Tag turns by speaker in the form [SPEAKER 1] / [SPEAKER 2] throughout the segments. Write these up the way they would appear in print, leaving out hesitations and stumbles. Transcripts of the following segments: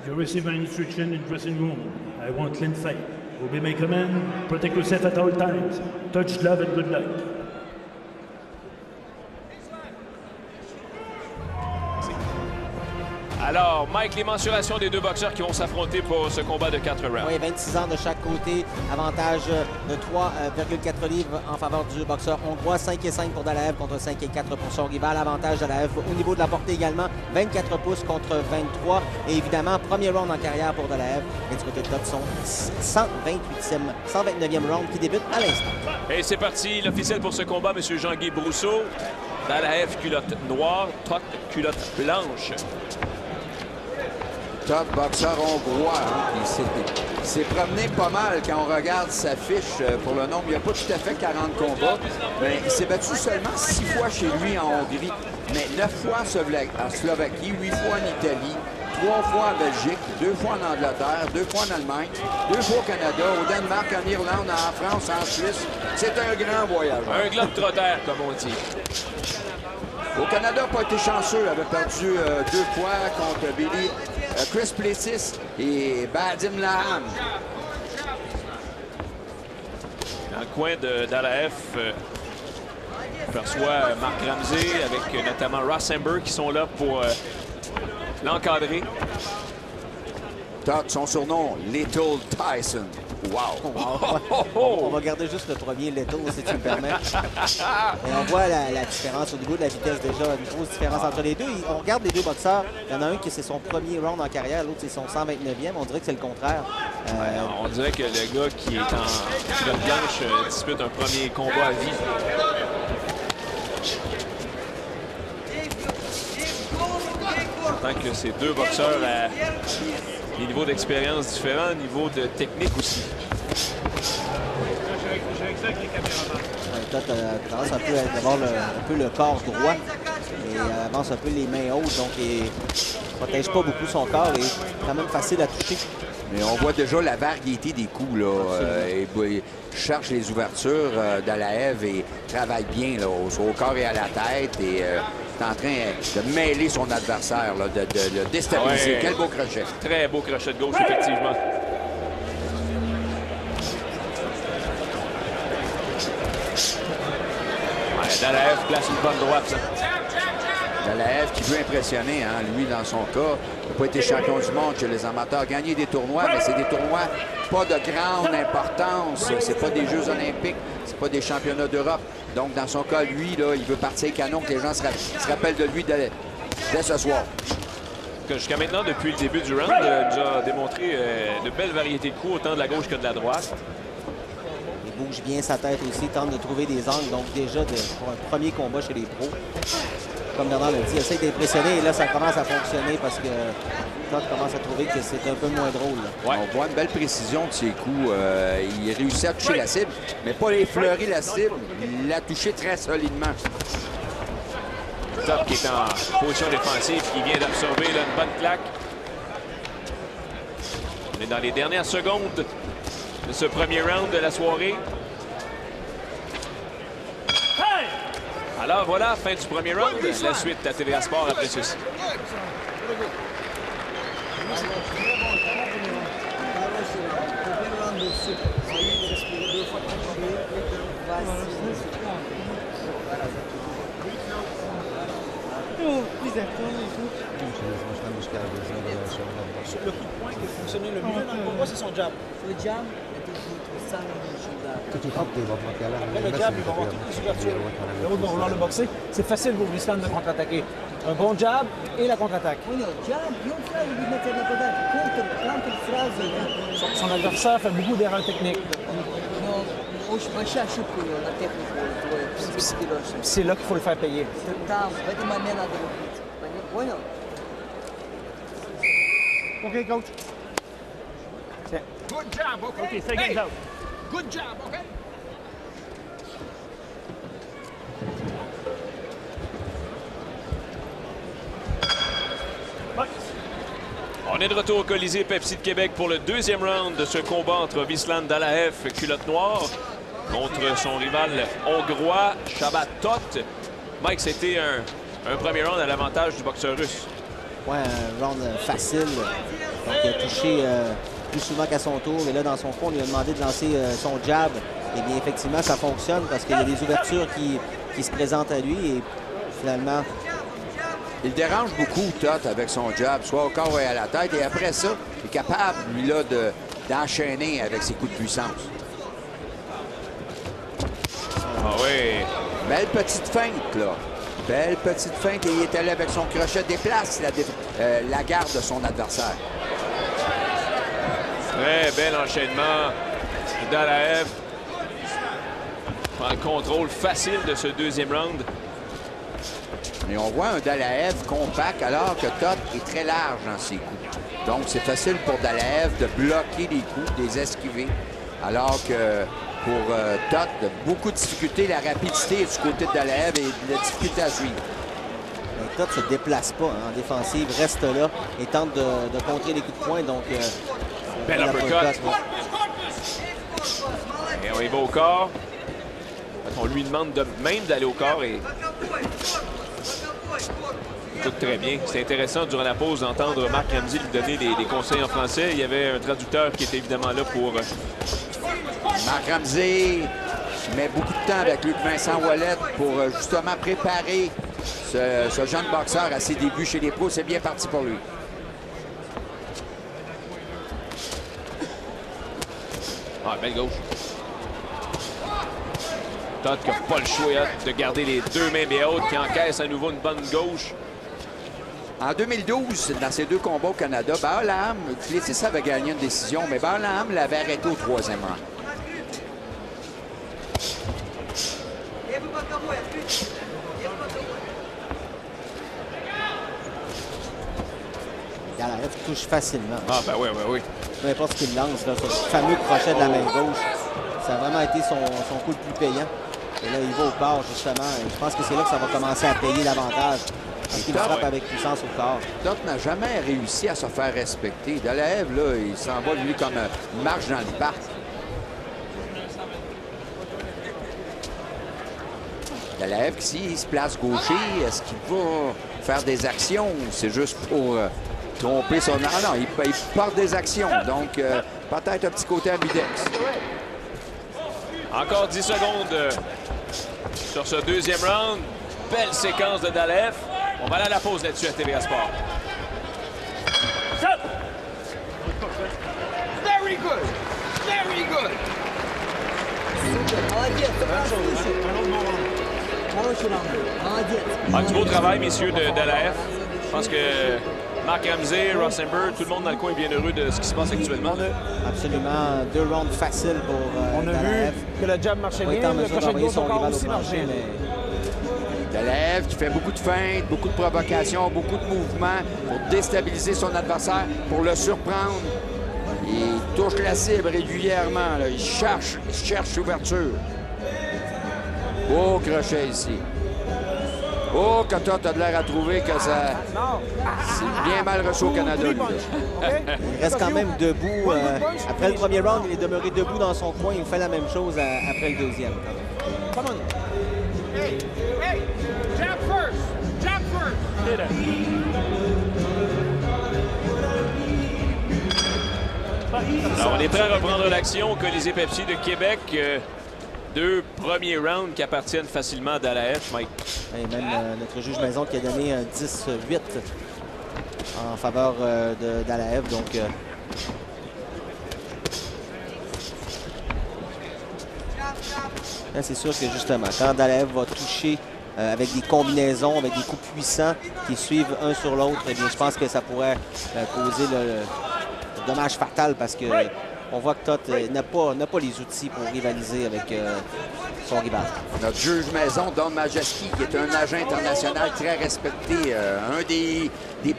[SPEAKER 1] You receive my instruction in dressing room. I want clean fight. Obey my command. Protect yourself at all times. Touch, love, and good luck.
[SPEAKER 2] Alors, Mike, les mensurations des deux boxeurs qui vont s'affronter pour ce combat de 4 rounds.
[SPEAKER 3] Oui, 26 ans de chaque côté. Avantage de 3,4 livres en faveur du boxeur hongrois. 5,5 pour Dalaev contre 5,4 pour son rival. Avantage Dalaev au niveau de la portée également. 24 pouces contre 23. Et évidemment, premier round en carrière pour Dalaev. Et du côté de Todd, son 129e round qui débute à l'instant.
[SPEAKER 2] Et c'est parti, l'officiel pour ce combat, M. Jean-Guy Brousseau. Dalaev, culotte noire, Todd, culotte blanche.
[SPEAKER 4] Top boxeur hongrois. Hein? Il s'est promené pas mal quand on regarde sa fiche pour le nombre. Il n'a pas tout à fait 40 combats, mais il s'est battu seulement 6 fois chez lui en Hongrie, mais 9 fois en Slovaquie, 8 fois en Italie, 3 fois en Belgique, 2 fois en Angleterre, 2 fois en Allemagne, 2 fois au Canada, au Danemark, en Irlande, en France, en Suisse. C'est un grand voyageur.
[SPEAKER 2] Un globe-trotter, comme on dit.
[SPEAKER 4] Au Canada, n'a pas été chanceux. Il avait perdu 2 fois contre Billy Chris Plessis et Badim Laham.
[SPEAKER 2] Dans le coin de Dalaev, perçoit Marc Ramsey avec notamment Ross Amber qui sont là pour l'encadrer.
[SPEAKER 4] Todd, son surnom, Little Tyson. Wow!
[SPEAKER 3] On va garder juste le premier Little, si tu me permets. Et on voit la différence au niveau de la vitesse déjà, une grosse différence entre les deux. On regarde les deux boxeurs. Il y en a un qui c'est son premier round en carrière, l'autre c'est son 129e. On dirait que c'est le contraire.
[SPEAKER 2] On dirait que le gars qui est en culotte blanche dispute un premier combat à vie. Tant que ces deux boxeurs à des niveaux d'expérience différents, niveau de technique aussi.
[SPEAKER 3] Todd a tendance un peu à avoir un peu le corps droit et avance un peu les mains hautes, donc il ne protège pas beaucoup son corps et quand même facile à toucher.
[SPEAKER 4] Mais on voit déjà la variété des coups. Il cherche les ouvertures Dalaev et travaille bien là, au corps et à la tête. Et est en train de mêler son adversaire, là, de le déstabiliser. Ouais. Quel beau crochet.
[SPEAKER 2] Très beau crochet de gauche, effectivement. Ouais, Dalaev place une bonne droite.
[SPEAKER 4] Dalaev qui veut impressionner, hein, lui, dans son cas. Il n'a pas été champion du monde chez les amateurs. Gagner des tournois, mais c'est des tournois pas de grande importance. C'est pas des Jeux olympiques, c'est pas des championnats d'Europe. Donc, dans son cas, lui, là, il veut partir canon, que les gens se rappellent de lui dès ce soir.
[SPEAKER 2] Jusqu'à maintenant, depuis le début du round, il a déjà démontré de belles variétés de coups, autant de la gauche que de la droite.
[SPEAKER 3] Il bouge bien sa tête aussi, il tente de trouver des angles. Donc, déjà, pour un premier combat chez les pros, comme Bernard l'a dit, il essaie d'impressionner et là, ça commence à fonctionner parce que Todd commence à trouver que c'est un peu moins drôle.
[SPEAKER 4] Ouais. On voit une belle précision de ses coups. Il réussit à toucher la cible, mais pas effleurer la cible. Il l'a touché très solidement.
[SPEAKER 2] Todd qui est en position défensive, qui vient d'absorber une bonne claque. On est dans les dernières secondes de ce premier round de la soirée. Alors voilà, fin du premier round. La suite à TVA Sport après ceci.
[SPEAKER 5] Le coup de poing qui fonctionnait le mieux dans le combat, c'est son jab.
[SPEAKER 6] Le jab,
[SPEAKER 5] après le jab, il va avoir toutes les ouvertures. L'autre va vouloir le boxer. C'est facile pour Ruslan de contre-attaquer. Un bon jab et la contre-attaque. Son adversaire fait beaucoup d'erreurs techniques. C'est là qu'il faut le faire payer.
[SPEAKER 1] Okay, coach.
[SPEAKER 5] Tiens.
[SPEAKER 1] Good job, okay? Okay, say hey. Out.
[SPEAKER 5] Good job, okay?
[SPEAKER 2] On est de retour au Colisée Pepsi de Québec pour le deuxième round de ce combat entre Vislan Dalaev, culotte noire, contre son rival hongrois, Shabbat Toth. Mike, c'était un premier round à l'avantage du boxeur russe.
[SPEAKER 3] point un round facile. Donc, il a touché plus souvent qu'à son tour. Et là, dans son fond, on lui a demandé de lancer son jab. Et bien, effectivement, ça fonctionne parce qu'il y a des ouvertures qui se présentent à lui. Et finalement...
[SPEAKER 4] Il dérange beaucoup, Toth, avec son jab, soit au corps et à la tête. Et après ça, il est capable, lui, là, d'enchaîner avec ses coups de puissance.
[SPEAKER 2] Ah oui.
[SPEAKER 4] Belle petite feinte, là. Belle petite feinte. Et il est allé avec son crochet. Déplace la garde de son adversaire.
[SPEAKER 2] Très bel enchaînement d'Alaev. Prend le contrôle facile de ce deuxième round.
[SPEAKER 4] Et on voit un Dalaev compact alors que Toth est très large dans ses coups. Donc, c'est facile pour Dalaev de bloquer les coups, de les esquiver. Alors que pour Toth, beaucoup de difficultés. La rapidité est du côté de Dalaev et de la difficulté à suivre.
[SPEAKER 3] Toth ne se déplace pas en défensive, reste là et tente de contrer les coups de poing. Donc,
[SPEAKER 2] bel uppercut. Et on y va au corps. On lui demande même d'aller au corps et... Écoute très bien. C'est intéressant durant la pause d'entendre Marc Ramsey lui donner des conseils en français. Il y avait un traducteur qui était évidemment là pour...
[SPEAKER 4] Marc Ramsey met beaucoup de temps avec Luc Vincent Ouellet pour justement préparer ce jeune boxeur à ses débuts chez les pros. C'est bien parti pour lui.
[SPEAKER 2] Ah, belle gauche. Toth qui n'a pas le choix de garder les deux mains bien hautes, qui encaisse à nouveau une bonne gauche.
[SPEAKER 4] En 2012, dans ses deux combats au Canada, Barlam, Duplessis avait gagné une décision, mais Barlam l'avait arrêté au troisième rang.
[SPEAKER 3] Dalaev touche facilement.
[SPEAKER 2] Ah, ben oui, ben oui.
[SPEAKER 3] Peu importe ce qu'il lance, là, ce fameux crochet de la main gauche, ça a vraiment été son coup le plus payant. Et là, il va au corps, justement. Et je pense que c'est là que ça va commencer à payer davantage. Parce qu'il frappe avec puissance au corps.
[SPEAKER 4] Toth n'a jamais réussi à se faire respecter. Dalaev, là, il s'en va, lui, comme une marche dans le parc. Dalaev, s'il se place gaucher, est-ce qu'il va faire des actions? C'est juste pour tromper son... Ah non, il porte des actions. Donc, peut-être un petit côté ambidex.
[SPEAKER 2] Encore 10 secondes sur ce deuxième round. Belle séquence de Dalaev. On va aller à la pause là-dessus à TVA Sport.
[SPEAKER 6] Very good. Very good.
[SPEAKER 2] Du beau travail, messieurs, de Dalaev. Je pense que Marc Ramsey, Ross Ember, tout le monde dans le coin est bien heureux de ce qui se passe actuellement. Là.
[SPEAKER 3] Absolument. 2 rounds faciles pour
[SPEAKER 5] On a
[SPEAKER 3] Dalaev.
[SPEAKER 5] vu que le jab marchait bien, le crochet de gauche au corps aussi marchait.
[SPEAKER 4] Dalaev qui fait beaucoup de feintes, beaucoup de provocations, beaucoup de mouvements pour déstabiliser son adversaire, pour le surprendre. Il touche la cible régulièrement. Là. Il cherche l'ouverture. Beau crochet ici. Oh, que Toth a de l'air à trouver que ça... C'est bien mal reçu au Canada, lui.
[SPEAKER 3] Il reste quand même debout. Après le premier round, il est demeuré debout dans son coin. Il fait la même chose après le deuxième.
[SPEAKER 5] Come on.
[SPEAKER 6] Hey, hey, jab first. Jab first.
[SPEAKER 2] Alors, on est prêt à reprendre l'action au Colisée Pepsi de Québec. 2 premiers rounds qui appartiennent facilement à Dalaev, Mike.
[SPEAKER 3] Et même notre juge maison qui a donné un 10-8 en faveur de Dalaev. Donc, c'est sûr que justement, quand Dalaev va toucher avec des combinaisons, avec des coups puissants qui suivent un sur l'autre, eh bien, je pense que ça pourrait causer le dommage fatal parce que on voit que Toth n'a pas les outils pour rivaliser avec son rival.
[SPEAKER 4] Notre juge maison, Don Majeski, qui est un agent international très respecté, un des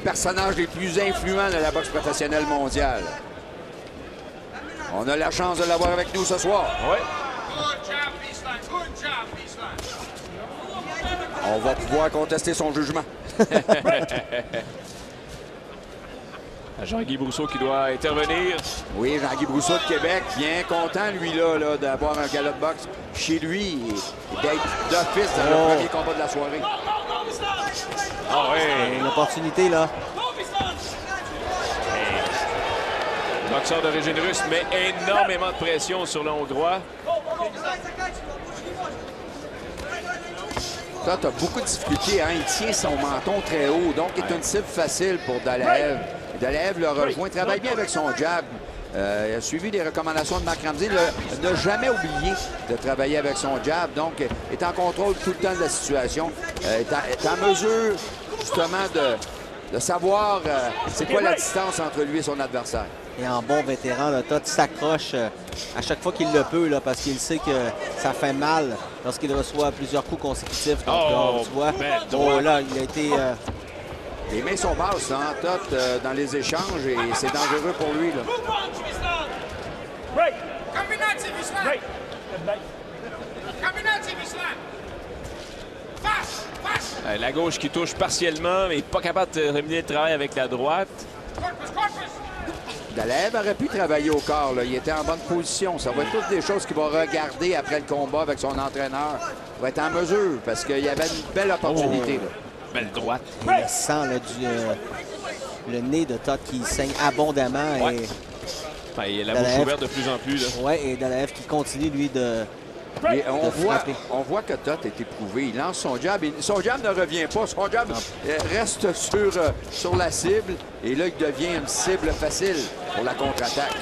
[SPEAKER 4] personnages les plus influents de la boxe professionnelle mondiale. On a la chance de l'avoir avec nous ce soir.
[SPEAKER 2] Oui.
[SPEAKER 4] On va pouvoir contester son jugement.
[SPEAKER 2] Jean-Guy Brousseau qui doit intervenir.
[SPEAKER 4] Oui, Jean-Guy Brousseau de Québec, bien content, lui, là d'avoir un galop de boxe chez lui et d'être d'office dans le premier combat de la soirée.
[SPEAKER 2] Ah oui.
[SPEAKER 3] Une opportunité, là.
[SPEAKER 2] Boxeur d'origine russe, mais énormément de pression sur le Hongrois.
[SPEAKER 4] Todd a beaucoup de difficultés. Hein? Il tient son menton très haut, donc il est une cible facile pour Dalaev. Dalaev le rejoint, il travaille bien avec son jab. Il a suivi les recommandations de Marc Ramsey. Il n'a jamais oublié de travailler avec son jab, donc est en contrôle tout le temps de la situation. Est en mesure, justement, de savoir c'est quoi la distance entre lui et son adversaire.
[SPEAKER 3] Et en bon vétéran, là, Todd s'accroche à chaque fois qu'il le peut, là, parce qu'il sait que ça fait mal lorsqu'il reçoit plusieurs coups consécutifs. Donc, là, tu vois, là, il a été...
[SPEAKER 4] Les mains sont basses, hein, Todd, dans les échanges, et c'est dangereux pour lui. Là.
[SPEAKER 2] La gauche qui touche partiellement, mais pas capable de terminer le travail avec la droite.
[SPEAKER 4] Dalaev aurait pu travailler au corps. Là. Il était en bonne position. Ça va être toutes des choses qu'il va regarder après le combat avec son entraîneur. Il va être en mesure parce qu'il y avait une belle opportunité. Là.
[SPEAKER 2] Belle droite.
[SPEAKER 3] Et le sang, là, le nez de Todd qui saigne abondamment.
[SPEAKER 2] Ouais. Il a la bouche ouverte de plus en plus.
[SPEAKER 3] Oui, et Dalaev qui continue, lui, de
[SPEAKER 4] on voit que Todd est éprouvé. Il lance son jab. Et son jab ne revient pas. Son jab reste sur la cible. Et là, il devient une cible facile pour la contre-attaque.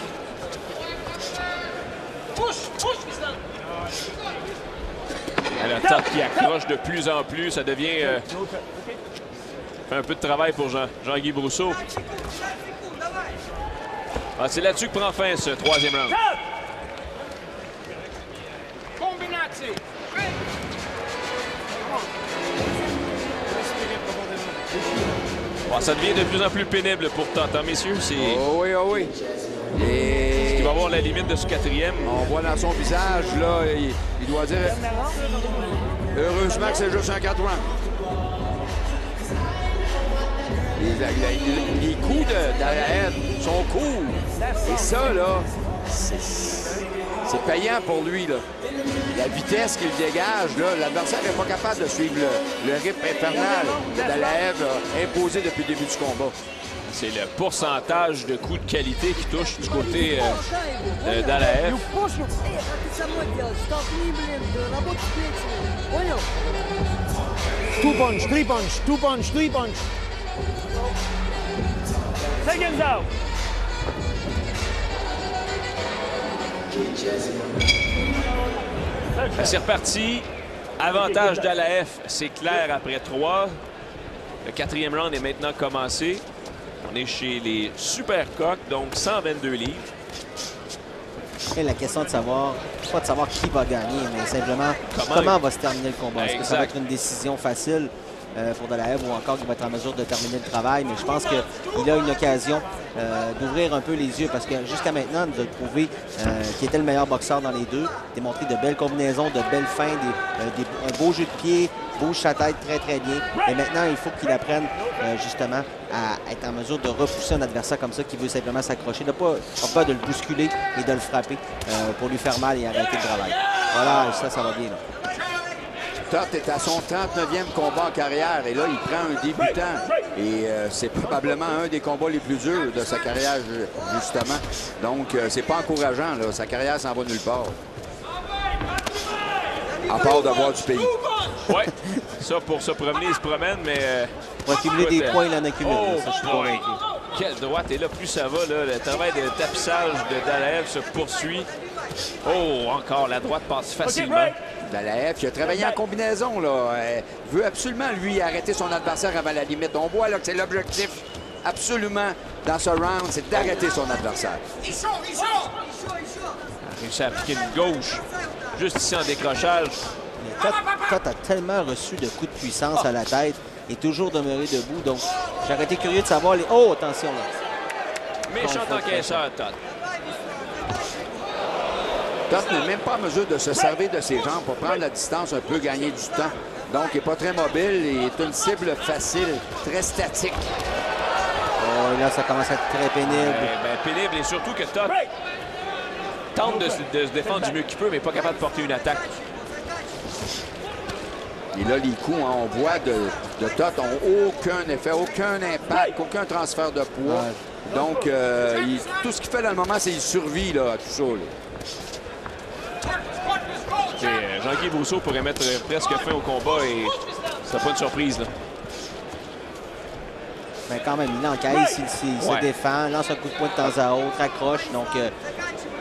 [SPEAKER 2] Le Todd qui accroche de plus en plus. Ça devient fait un peu de travail pour Jean-Guy Brousseau. C'est là-dessus que prend fin ce troisième round. Ça devient de plus en plus pénible pour Todd, hein, messieurs.
[SPEAKER 4] Oh oui, oh oui.
[SPEAKER 2] Et... il va avoir la limite de ce quatrième.
[SPEAKER 4] On voit dans son visage, là, il doit dire heureusement que c'est juste un 4 rounds. Les coups de Dalaev sont courts. Et ça, là, c'est payant pour lui. Là. La vitesse qu'il dégage, l'adversaire n'est pas capable de suivre le rythme infernal que Dalaev a imposé depuis le début du combat.
[SPEAKER 2] C'est le pourcentage de coups de qualité qui touche du côté de Dalaev.
[SPEAKER 5] Two punch, three punch, two punch, three punch.
[SPEAKER 1] Seconds out.
[SPEAKER 2] C'est reparti. Avantage d'Alaev, c'est clair après 3. Le quatrième round est maintenant commencé. On est chez les super coqs, donc 122 livres.
[SPEAKER 3] Et la question de savoir, pas de savoir qui va gagner, mais simplement comment va se terminer le combat. Est-ce que ça va être une décision facile pour Dalaev ou encore qu'il va être en mesure de terminer le travail? Mais je pense qu'il a une occasion d'ouvrir un peu les yeux parce que jusqu'à maintenant, il nous a prouvé qu'il était le meilleur boxeur dans les deux, démontré de belles combinaisons, de belles feintes, un beau jeu de pied, bouge sa tête très, très bien. Et maintenant, il faut qu'il apprenne justement à être en mesure de repousser un adversaire comme ça qui veut simplement s'accrocher, de pas de le bousculer et de le frapper pour lui faire mal et arrêter le travail. Voilà, ça va bien. Là.
[SPEAKER 4] Todd est à son 39e combat en carrière et là, il prend un débutant. Et c'est probablement un des combats les plus durs de sa carrière, justement. Donc, c'est pas encourageant. Là. Sa carrière s'en va nulle part. À part d'avoir du pays.
[SPEAKER 2] Oui, ça, pour se promener, il se promène, mais...
[SPEAKER 3] pour accumuler des points, il en accumule. Ça, je suis convaincu.
[SPEAKER 2] Quelle droite! Et là, plus ça va, là, le travail de tapissage de Dalaev se poursuit. Oh, encore, la droite passe facilement.
[SPEAKER 4] Dalaev qui a travaillé en combinaison, là. Veut absolument, lui, arrêter son adversaire avant la limite. On voit là que c'est l'objectif, absolument, dans ce round, c'est d'arrêter son adversaire.
[SPEAKER 2] Il a réussi à appliquer une gauche, juste ici en décrochage.
[SPEAKER 3] Todd a tellement reçu de coups de puissance à la tête et toujours demeuré debout. Donc, j'aurais été curieux de savoir les... Oh, attention là.
[SPEAKER 2] Méchant encaisseur, Todd.
[SPEAKER 4] Todd n'est même pas en mesure de se servir de ses jambes pour prendre la distance un peu, gagner du temps. Donc, il n'est pas très mobile et est une cible facile, très statique.
[SPEAKER 3] Oh, et là, ça commence à être très pénible.
[SPEAKER 2] Pénible et surtout que Todd tente de se défendre du mieux qu'il peut, mais pas capable de porter une attaque.
[SPEAKER 4] Et là, les coups, hein, on voit de Toth n'ont aucun effet, aucun impact, aucun transfert de poids. Donc, tout ce qu'il fait dans le moment, c'est qu'il survit là, à tout ça.
[SPEAKER 2] Jean-Guy Brousseau pourrait mettre presque fin au combat et ce serait pas une surprise. Là.
[SPEAKER 3] Mais quand même, il encaisse, il se défend, lance un coup de poing de temps à autre, accroche. Donc,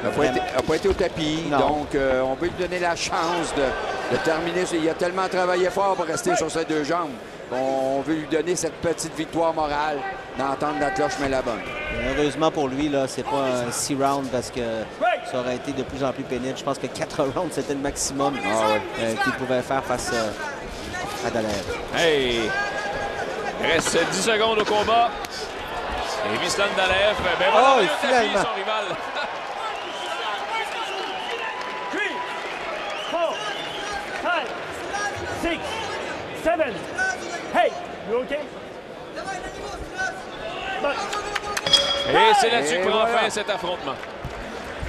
[SPEAKER 4] n'a pas été au tapis. Non. Donc, on peut lui donner la chance de terminer. Il a tellement travaillé fort pour rester sur ses deux jambes. On veut lui donner cette petite victoire morale d'entendre la cloche mais la bonne.
[SPEAKER 3] Et heureusement pour lui, là, c'est pas un 6 rounds parce que ça aurait été de plus en plus pénible. Je pense que 4 rounds, c'était le maximum qu'il pouvait faire face à Dalaev.
[SPEAKER 2] Hey! Il reste 10 secondes au combat. Et Vislan Dalaev, ben voilà,
[SPEAKER 3] finalement.
[SPEAKER 2] son rival.
[SPEAKER 1] 3, 4, 5, 6, 7. Hey, you okay?
[SPEAKER 2] Et c'est là-dessus que prend fin cet affrontement.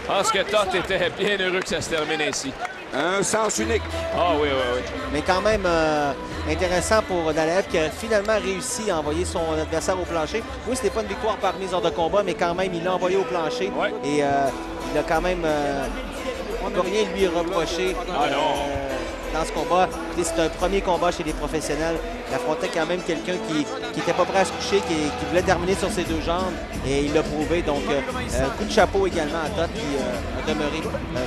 [SPEAKER 2] Je pense que Toth était bien heureux que ça se termine ainsi.
[SPEAKER 4] Un sens unique.
[SPEAKER 2] Ah oui.
[SPEAKER 3] Mais quand même intéressant pour Dalaev qui a finalement réussi à envoyer son adversaire au plancher. Oui, c'était pas une victoire par mise hors de combat, mais quand même, il l'a envoyé au plancher.
[SPEAKER 2] Ouais.
[SPEAKER 3] Et il a quand même... on ne peut rien lui reprocher dans ce combat. C'est un premier combat chez les professionnels. Il affrontait quand même quelqu'un qui n'était pas prêt à se coucher, qui voulait terminer sur ses deux jambes. Et il l'a prouvé. Donc, coup de chapeau également à Toth qui a demeuré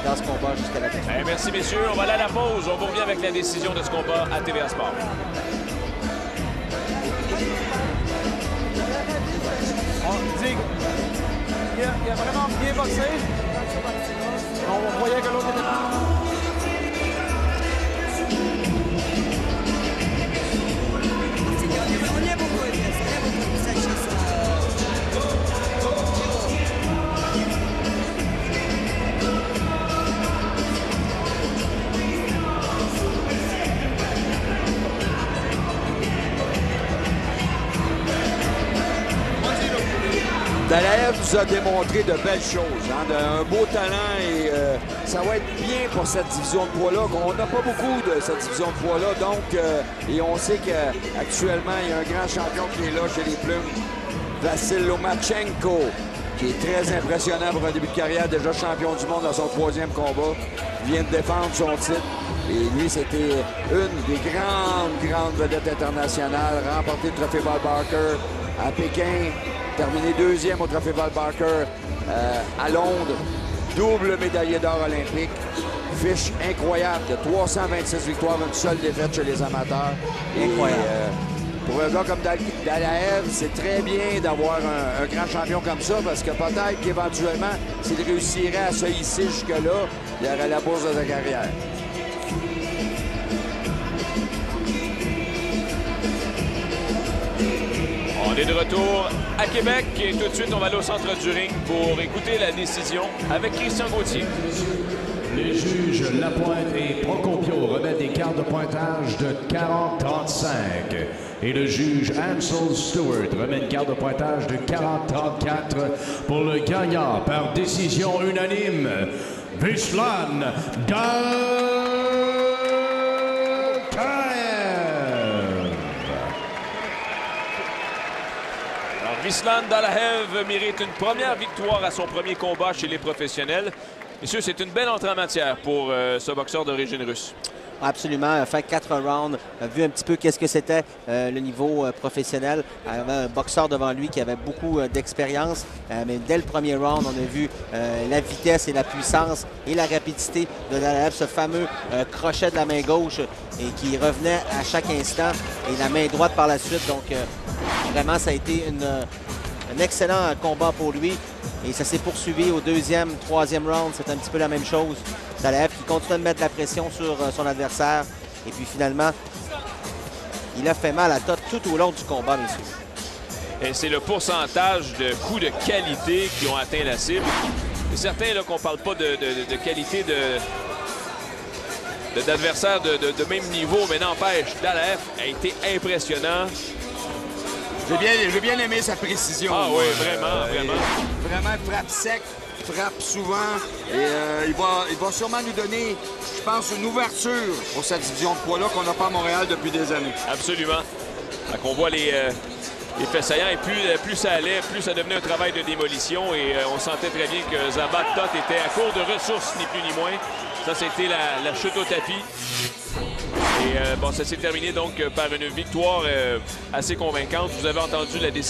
[SPEAKER 3] dans ce combat jusqu'à la fin.
[SPEAKER 2] Hey, merci, messieurs. On va aller à la pause. On vous revient avec la décision de ce combat à TVA Sport.
[SPEAKER 5] On dit qu'il a vraiment bien boxé. On voyait que l'autre était...
[SPEAKER 4] Dalaev nous a démontré de belles choses, un beau talent et ça va être bien pour cette division de poids-là. On n'a pas beaucoup de cette division de poids-là, donc et on sait qu'actuellement, il y a un grand champion qui est là chez les Plumes, Vassil Lomachenko, qui est très impressionnant pour un début de carrière, déjà champion du monde dans son 3e combat. Il vient de défendre son titre. Et lui, c'était une des grandes vedettes internationales, remporté le trophée Val Barker à Pékin, terminé 2e au trophée Val Barker à Londres, double médaillé d'or olympique, fiche incroyable de 326 victoires, une seule défaite chez les amateurs.
[SPEAKER 3] Incroyable.
[SPEAKER 4] Et, pour un gars comme Dalaev, c'est très bien d'avoir un grand champion comme ça parce que peut-être qu'éventuellement, s'il réussirait à se hisser jusque-là, il aurait la bourse de sa carrière.
[SPEAKER 2] On est de retour à Québec et tout de suite, on va aller au centre du ring pour écouter la décision avec Christian Gauthier.
[SPEAKER 7] Les juges Lapointe et Procopio remettent des cartes de pointage de 40-35. Et le juge Ansel Stewart remet une carte de pointage de 40-34 pour le gagnant par décision unanime, Vislan Dalaev.
[SPEAKER 2] Vislan Dalaev mérite une première victoire à son premier combat chez les professionnels. Messieurs, c'est une belle entrée en matière pour ce boxeur d'origine russe.
[SPEAKER 3] Absolument. Il a fait 4 rounds, a vu un petit peu qu'est-ce que c'était le niveau professionnel. Il avait un boxeur devant lui qui avait beaucoup d'expérience. Mais dès le premier round, on a vu la vitesse et la puissance et la rapidité de Dalaev, ce fameux crochet de la main gauche et qui revenait à chaque instant et la main droite par la suite. Donc, vraiment, ça a été un excellent combat pour lui. Et ça s'est poursuivi au 2e, 3e round. C'est un petit peu la même chose. Dalaev qui continue de mettre la pression sur son adversaire. Et puis finalement, il a fait mal à Toth tout au long du combat, messieurs.
[SPEAKER 2] Et c'est le pourcentage de coups de qualité qui ont atteint la cible. C'est certain qu'on ne parle pas de qualité d'adversaire de même niveau, mais n'empêche, Dalaev a été impressionnant.
[SPEAKER 4] J'ai bien aimé sa précision.
[SPEAKER 2] Ah oui, vraiment.
[SPEAKER 4] Vraiment, frappe sec, frappe souvent. Et il va sûrement nous donner, je pense, une ouverture pour cette division de poids-là qu'on n'a pas à Montréal depuis des années.
[SPEAKER 2] Absolument. On voit les faits saillants et plus ça allait, plus ça devenait un travail de démolition et on sentait très bien que Zabak Tot était à court de ressources, ni plus ni moins. Ça, c'était la chute au tapis. Et bon, ça s'est terminé donc par une victoire assez convaincante. Vous avez entendu la décision.